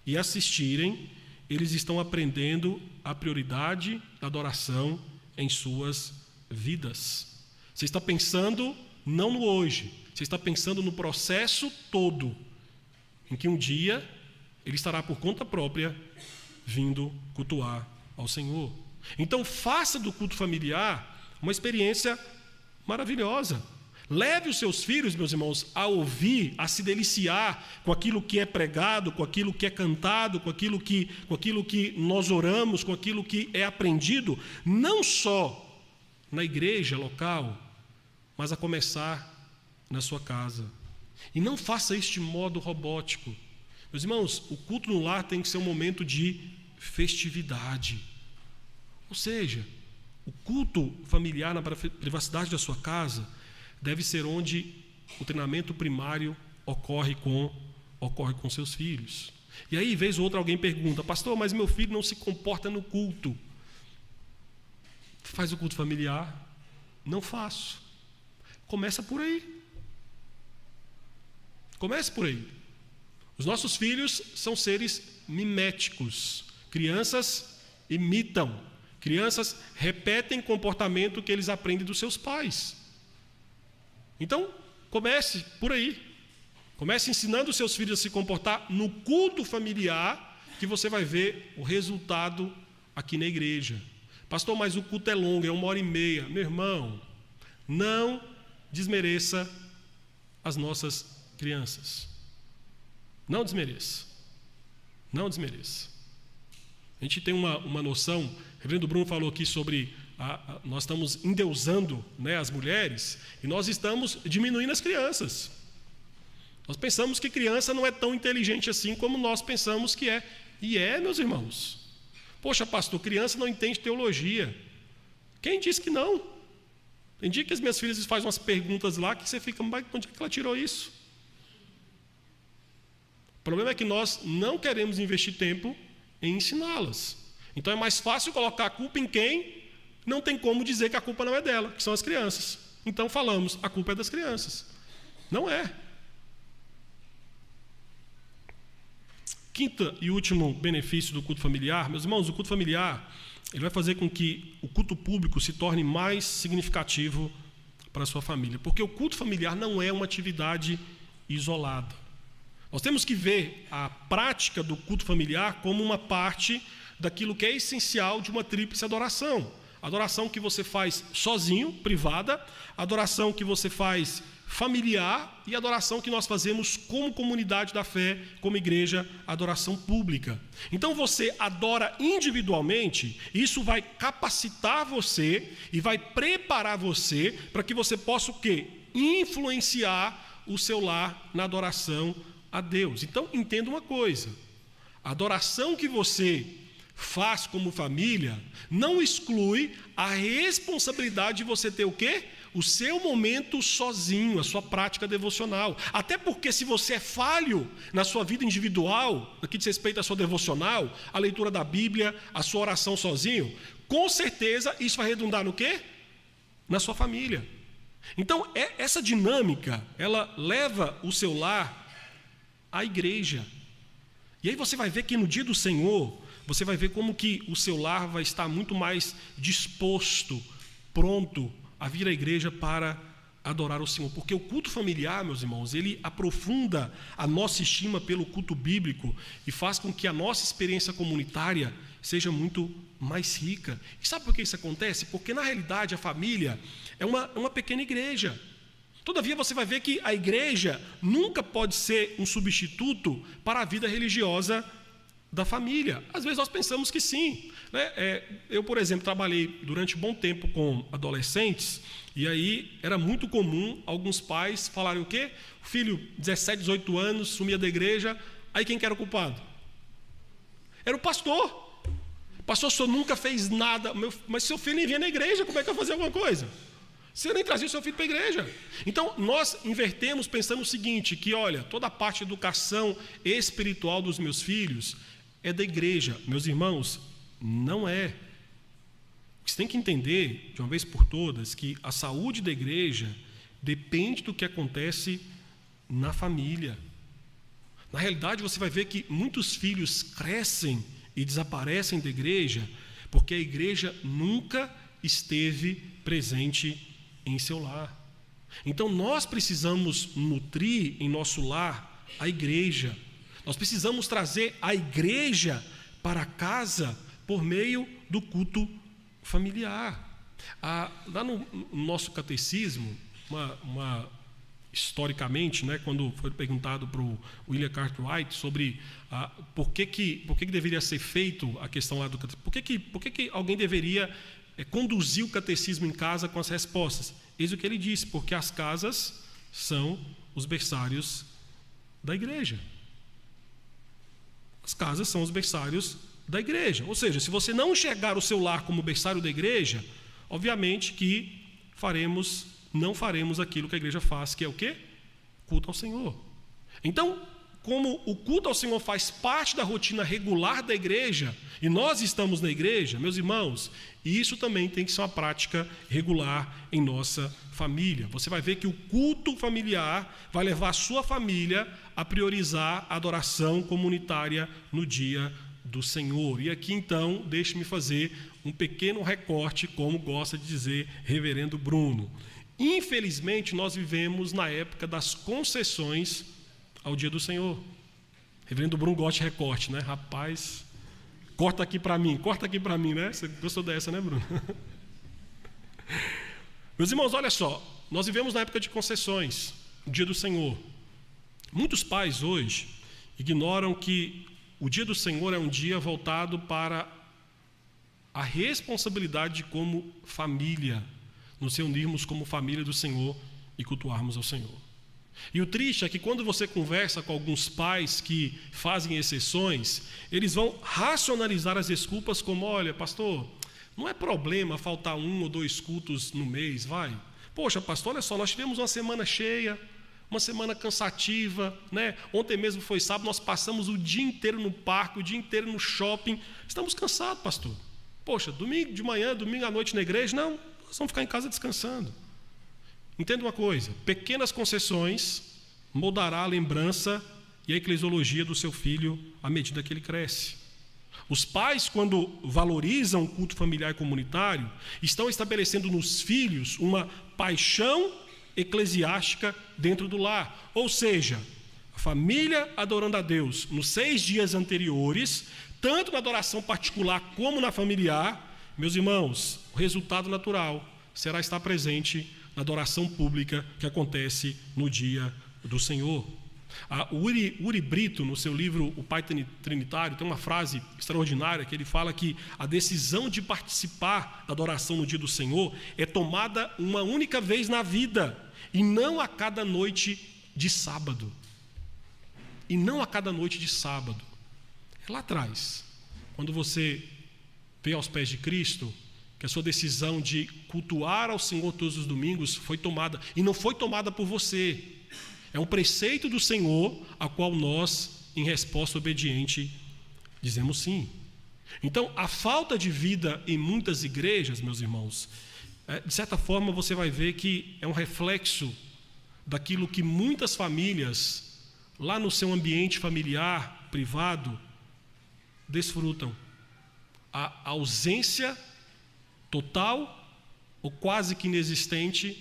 e assistirem, eles estão aprendendo a prioridade da adoração em suas vidas. Você está pensando não no hoje, você está pensando no processo todo, em que um dia ele estará por conta própria vindo cultuar ao Senhor. Então faça do culto familiar uma experiência maravilhosa. Leve os seus filhos, meus irmãos, a ouvir, a se deliciar com aquilo que é pregado, com aquilo que é cantado, com aquilo que nós oramos, com aquilo que é aprendido, não só na igreja local, mas a começar na sua casa. E não faça isso de modo robótico. Meus irmãos, o culto no lar tem que ser um momento de festividade. Ou seja, o culto familiar na privacidade da sua casa deve ser onde o treinamento primário ocorre com seus filhos. E aí, vez ou outra, alguém pergunta, pastor, mas meu filho não se comporta no culto. Faz o culto familiar? Não faço. Começa por aí. Comece por aí. Os nossos filhos são seres miméticos. Crianças imitam. Crianças repetem comportamento que eles aprendem dos seus pais. Então, comece por aí. Comece ensinando os seus filhos a se comportar no culto familiar, que você vai ver o resultado aqui na igreja. Pastor, mas o culto é longo, é 1h30. Meu irmão, não desmereça as nossas crianças. Não desmereça. Não desmereça. A gente tem uma noção, o reverendo Bruno falou aqui sobre, nós estamos endeusando, né, as mulheres, e nós estamos diminuindo as crianças. Nós pensamos que criança não é tão inteligente assim como nós pensamos que é. E é, meus irmãos. Poxa, pastor, criança não entende teologia. Quem disse que não? Tem dia que as minhas filhas fazem umas perguntas lá que você fica, mas onde é que ela tirou isso? O problema é que nós não queremos investir tempo em ensiná-las. Então é mais fácil colocar a culpa em quem não tem como dizer que a culpa não é dela, que são as crianças. Então falamos, a culpa é das crianças. Não é. Quinto e último benefício do culto familiar, meus irmãos, o culto familiar, ele vai fazer com que o culto público se torne mais significativo para a sua família, porque o culto familiar não é uma atividade isolada. Nós temos que ver a prática do culto familiar como uma parte daquilo que é essencial de uma tríplice adoração. Adoração que você faz sozinho, privada, adoração que você faz familiar e adoração que nós fazemos como comunidade da fé, como igreja, adoração pública. Então você adora individualmente, isso vai capacitar você e vai preparar você para que você possa o quê? Influenciar o seu lar na adoração a Deus. Então entenda uma coisa, a adoração que você faz como família não exclui a responsabilidade de você ter o quê? O seu momento sozinho, a sua prática devocional. Até porque se você é falho na sua vida individual, no que diz respeito à sua devocional, a leitura da Bíblia, a sua oração sozinho, com certeza isso vai redundar no quê? Na sua família. Então essa dinâmica, ela leva o seu lar à igreja. E aí você vai ver que no dia do Senhor, você vai ver como que o seu lar vai estar muito mais disposto, pronto a vir à igreja para adorar o Senhor, porque o culto familiar, meus irmãos, ele aprofunda a nossa estima pelo culto bíblico e faz com que a nossa experiência comunitária seja muito mais rica. E sabe por que isso acontece? Porque na realidade a família é uma pequena igreja. Todavia você vai ver que a igreja nunca pode ser um substituto para a vida religiosa da família. Às vezes nós pensamos que sim, né? Eu, por exemplo, trabalhei durante um bom tempo com adolescentes, e aí era muito comum alguns pais falarem o quê? O filho, 17, 18 anos, sumia da igreja, aí quem que era o culpado? Era o pastor. Pastor, o senhor nunca fez nada, mas seu filho nem vinha na igreja, como é que vai fazer alguma coisa? Você nem trazia o seu filho para a igreja. Então, nós invertemos pensando o seguinte, que olha, toda a parte de educação espiritual dos meus filhos é da igreja. Meus irmãos, não é. Você tem que entender, de uma vez por todas, que a saúde da igreja depende do que acontece na família. Na realidade, você vai ver que muitos filhos crescem e desaparecem da igreja porque a igreja nunca esteve presente em seu lar. Então, nós precisamos nutrir em nosso lar a igreja. Nós precisamos trazer a igreja para casa por meio do culto familiar. Lá no nosso catecismo, historicamente, né, quando foi perguntado para o William Cartwright sobre por que deveria ser feito a questão lá do catecismo, por que alguém deveria conduzir o catecismo em casa com as respostas? Eis o que ele disse: porque as casas são os berçários da igreja. As casas são os berçários da igreja. Ou seja, se você não enxergar o seu lar como berçário da igreja, obviamente que não faremos aquilo que a igreja faz, que é o quê? Culto ao Senhor. Então, como o culto ao Senhor faz parte da rotina regular da igreja, e nós estamos na igreja, meus irmãos, isso também tem que ser uma prática regular em nossa família. Você vai ver que o culto familiar vai levar a sua família a priorizar a adoração comunitária no dia do Senhor. E aqui então, deixe-me fazer um pequeno recorte, como gosta de dizer reverendo Bruno. Infelizmente, nós vivemos na época das concessões ao dia do Senhor. Reverendo Bruno gosta de recorte, né? Rapaz, corta aqui para mim, né? Você gostou dessa, né, Bruno? Meus irmãos, olha só, nós vivemos na época de concessões, o dia do Senhor. Muitos pais hoje ignoram que o dia do Senhor é um dia voltado para a responsabilidade de, como família, nos reunirmos como família do Senhor e cultuarmos ao Senhor. E o triste é que quando você conversa com alguns pais que fazem exceções, eles vão racionalizar as desculpas como: olha, pastor, não é problema faltar 1 ou 2 cultos no mês, vai. Poxa, pastor, olha só, nós tivemos uma semana cheia, uma semana cansativa, né? Ontem mesmo foi sábado, nós passamos o dia inteiro no parque, o dia inteiro no shopping. Estamos cansados, pastor. Poxa, domingo de manhã, domingo à noite na igreja? Não, nós vamos ficar em casa descansando. Entenda uma coisa: pequenas concessões moldará a lembrança e a eclesiologia do seu filho à medida que ele cresce. Os pais, quando valorizam o culto familiar e comunitário, estão estabelecendo nos filhos uma paixão eclesiástica dentro do lar. Ou seja, a família adorando a Deus nos 6 dias anteriores, tanto na adoração particular como na familiar. Meus irmãos, o resultado natural será estar presente na adoração pública que acontece no dia do Senhor. O Uri Brito, no seu livro O Pai Trinitário, tem uma frase extraordinária que ele fala que a decisão de participar da adoração no dia do Senhor é tomada uma única vez na vida, e não a cada noite de sábado. E não a cada noite de sábado. É lá atrás, quando você veio aos pés de Cristo, que a sua decisão de cultuar ao Senhor todos os domingos foi tomada, e não foi tomada por você. É um preceito do Senhor, a qual nós, em resposta obediente, dizemos sim. Então, a falta de vida em muitas igrejas, meus irmãos, de certa forma você vai ver que é um reflexo daquilo que muitas famílias, lá no seu ambiente familiar, privado, desfrutam. A ausência total ou quase que inexistente,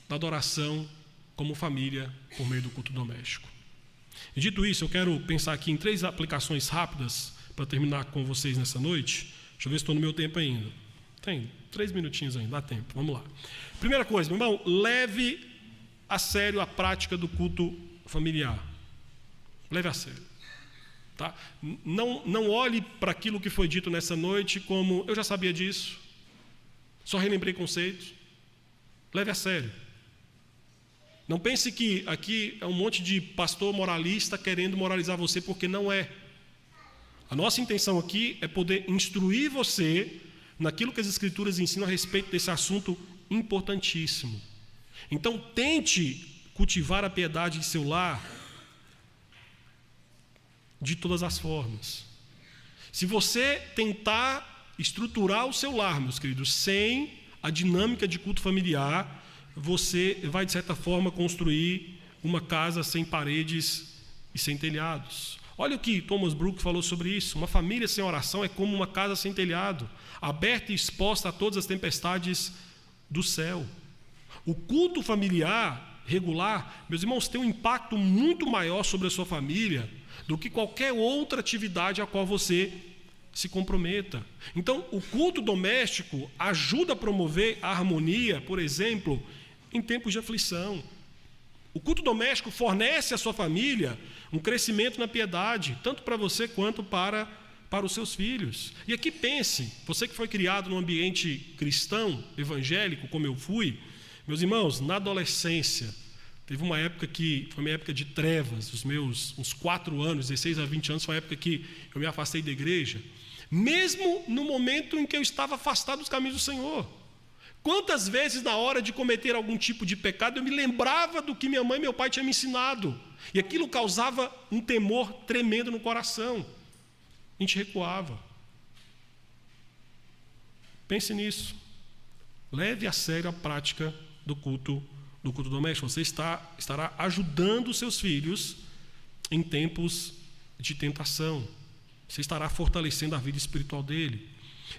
da adoração como família por meio do culto doméstico. E dito isso, eu quero pensar aqui em 3 aplicações rápidas para terminar com vocês nessa noite. Deixa eu ver se estou no meu tempo ainda. Tem 3 minutinhos ainda, dá tempo. Vamos lá. Primeira coisa, meu irmão, leve a sério a prática do culto familiar. Leve a sério. Tá? Não olhe para aquilo que foi dito nessa noite como eu já sabia disso, só relembrei conceitos. Leve a sério. Não pense que aqui é um monte de pastor moralista querendo moralizar você, porque não é. A nossa intenção aqui é poder instruir você naquilo que as Escrituras ensinam a respeito desse assunto importantíssimo. Então, tente cultivar a piedade em seu lar de todas as formas. Se você tentar estruturar o seu lar, meus queridos, sem a dinâmica de culto familiar, você vai, de certa forma, construir uma casa sem paredes e sem telhados. Olha o que Thomas Brooks falou sobre isso. Uma família sem oração é como uma casa sem telhado, aberta e exposta a todas as tempestades do céu. O culto familiar regular, meus irmãos, tem um impacto muito maior sobre a sua família do que qualquer outra atividade a qual você se comprometa. Então, o culto doméstico ajuda a promover a harmonia, por exemplo, em tempos de aflição. O culto doméstico fornece à sua família um crescimento na piedade, tanto para você quanto para os seus filhos. E aqui pense, você que foi criado num ambiente cristão, evangélico, como eu fui, meus irmãos, na adolescência, teve uma época que foi minha época de trevas, os meus uns 4 anos, 16 a 20 anos, foi a época que eu me afastei da igreja, mesmo no momento em que eu estava afastado dos caminhos do Senhor. Quantas vezes na hora de cometer algum tipo de pecado eu me lembrava do que minha mãe e meu pai tinham me ensinado, e aquilo causava um temor tremendo no coração. A gente recuava. Pense nisso. Leve a sério a prática do culto doméstico. Você estará ajudando os seus filhos em tempos de tentação. Você estará fortalecendo a vida espiritual dele.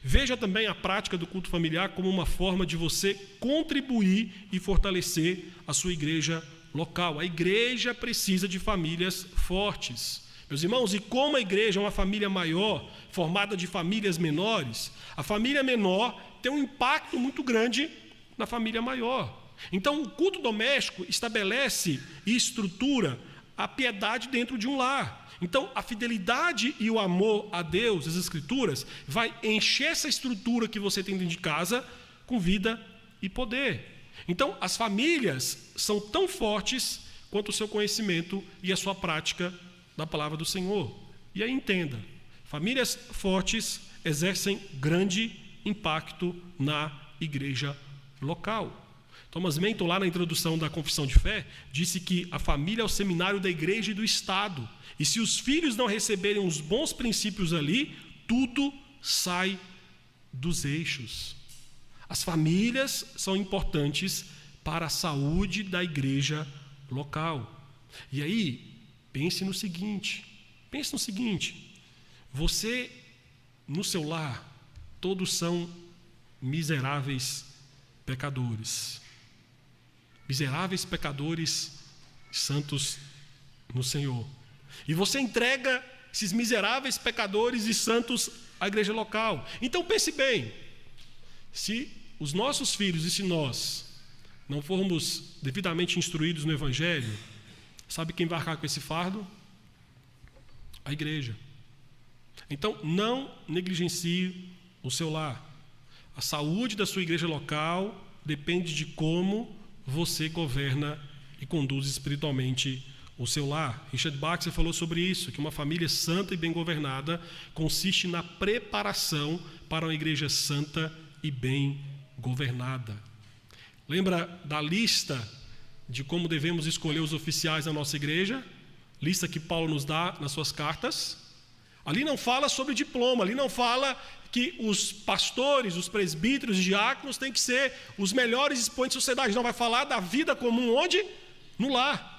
Veja também a prática do culto familiar como uma forma de você contribuir e fortalecer a sua igreja local. A igreja precisa de famílias fortes. Meus irmãos, e como a igreja é uma família maior, formada de famílias menores, a família menor tem um impacto muito grande na família maior. Então, o culto doméstico estabelece e estrutura a piedade dentro de um lar. Então, a fidelidade e o amor a Deus, as Escrituras, vai encher essa estrutura que você tem dentro de casa com vida e poder. Então, as famílias são tão fortes quanto o seu conhecimento e a sua prática da palavra do Senhor. E aí entenda, famílias fortes exercem grande impacto na igreja local. Thomas Menton, lá na introdução da Confissão de Fé, disse que a família é o seminário da igreja e do Estado. E se os filhos não receberem os bons princípios ali, tudo sai dos eixos. As famílias são importantes para a saúde da igreja local. E aí, pense no seguinte, você, no seu lar, todos são miseráveis pecadores. Miseráveis pecadores santos no Senhor. E você entrega esses miseráveis pecadores e santos à igreja local. Então pense bem, se os nossos filhos e se nós não formos devidamente instruídos no Evangelho, sabe quem vai arcar com esse fardo? A igreja. Então não negligencie o seu lar. A saúde da sua igreja local depende de como você governa e conduz espiritualmente o seu lar. Richard Baxter falou sobre isso, que uma família santa e bem governada consiste na preparação para uma igreja santa e bem governada. Lembra da lista de como devemos escolher os oficiais da nossa igreja? Lista que Paulo nos dá nas suas cartas. Ali não fala sobre diploma, ali não fala que os pastores, os presbíteros e diáconos têm que ser os melhores expoentes da sociedade. Não, vai falar da vida comum onde? No lar.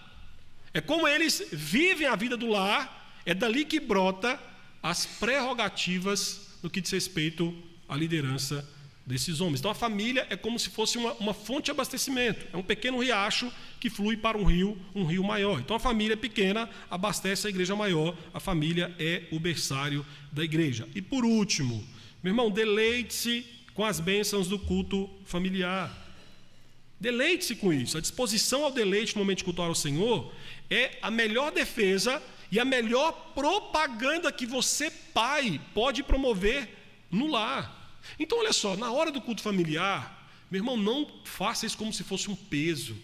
É como eles vivem a vida do lar, é dali que brota as prerrogativas no que diz respeito à liderança desses homens. Então a família é como se fosse uma fonte de abastecimento, é um pequeno riacho que flui para um rio maior. Então a família pequena abastece a igreja maior, a família é o berçário da igreja. E por último, meu irmão, deleite-se com as bênçãos do culto familiar. Deleite-se com isso. A disposição ao deleite no momento de cultuar ao Senhor é a melhor defesa e a melhor propaganda que você, pai, pode promover no lar. Então, olha só, na hora do culto familiar, meu irmão, não faça isso como se fosse um peso.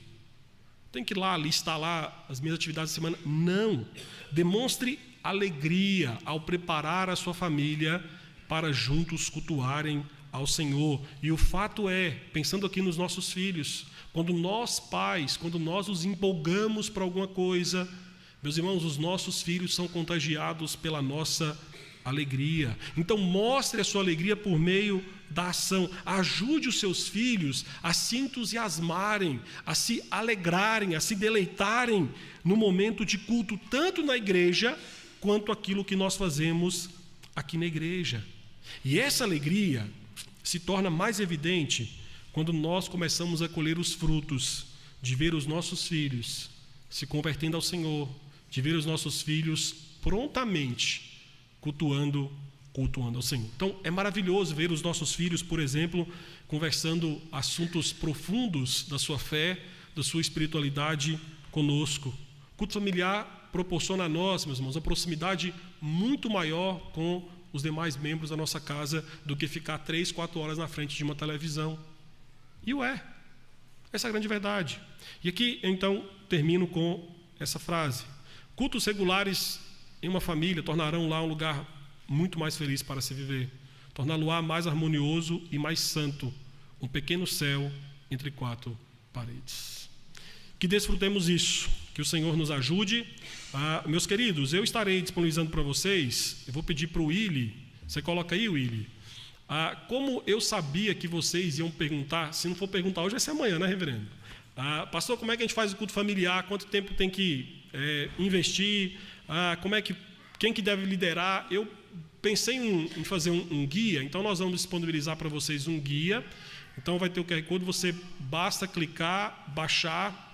Tem que ir lá, listar lá as minhas atividades da semana. Não. Demonstre alegria ao preparar a sua família para juntos cultuarem ao Senhor. E o fato é, pensando aqui nos nossos filhos, quando nós pais, quando nós os empolgamos para alguma coisa, meus irmãos, os nossos filhos são contagiados pela nossa alegria. Então mostre a sua alegria por meio da ação. Ajude os seus filhos a se entusiasmarem, a se alegrarem, a se deleitarem no momento de culto, tanto na igreja quanto aquilo que nós fazemos aqui na igreja. E essa alegria se torna mais evidente quando nós começamos a colher os frutos de ver os nossos filhos se convertendo ao Senhor, de ver os nossos filhos prontamente cultuando ao Senhor. Então, é maravilhoso ver os nossos filhos, por exemplo, conversando assuntos profundos da sua fé, da sua espiritualidade conosco. O culto familiar proporciona a nós, meus irmãos, uma proximidade muito maior com os demais membros da nossa casa do que ficar 3, 4 horas na frente de uma televisão. E essa é a grande verdade. E aqui, então, termino com essa frase. Cultos regulares em uma família tornarão lá um lugar muito mais feliz para se viver. Torná-lo-á mais harmonioso e mais santo. Um pequeno céu entre 4 paredes. Que desfrutemos isso. Que o Senhor nos ajude. Meus queridos, eu estarei disponibilizando para vocês. Eu vou pedir para o Willy. Você coloca aí, Willy. Como eu sabia que vocês iam perguntar, se não for perguntar hoje, vai ser amanhã, né, reverendo? Pastor, como é que a gente faz o culto familiar? Quanto tempo tem que investir? Quem que deve liderar? Eu pensei em fazer um guia, então nós vamos disponibilizar para vocês um guia. Então vai ter o QR Code, você basta clicar, baixar,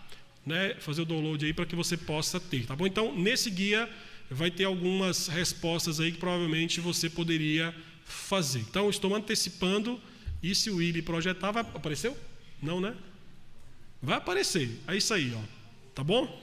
né, fazer o download aí para que você possa ter, tá bom? Então nesse guia vai ter algumas respostas aí que provavelmente você poderia fazer. Então estou antecipando, e se o Willy projetar, apareceu? Não, né? Vai aparecer, é isso aí, ó. Tá bom?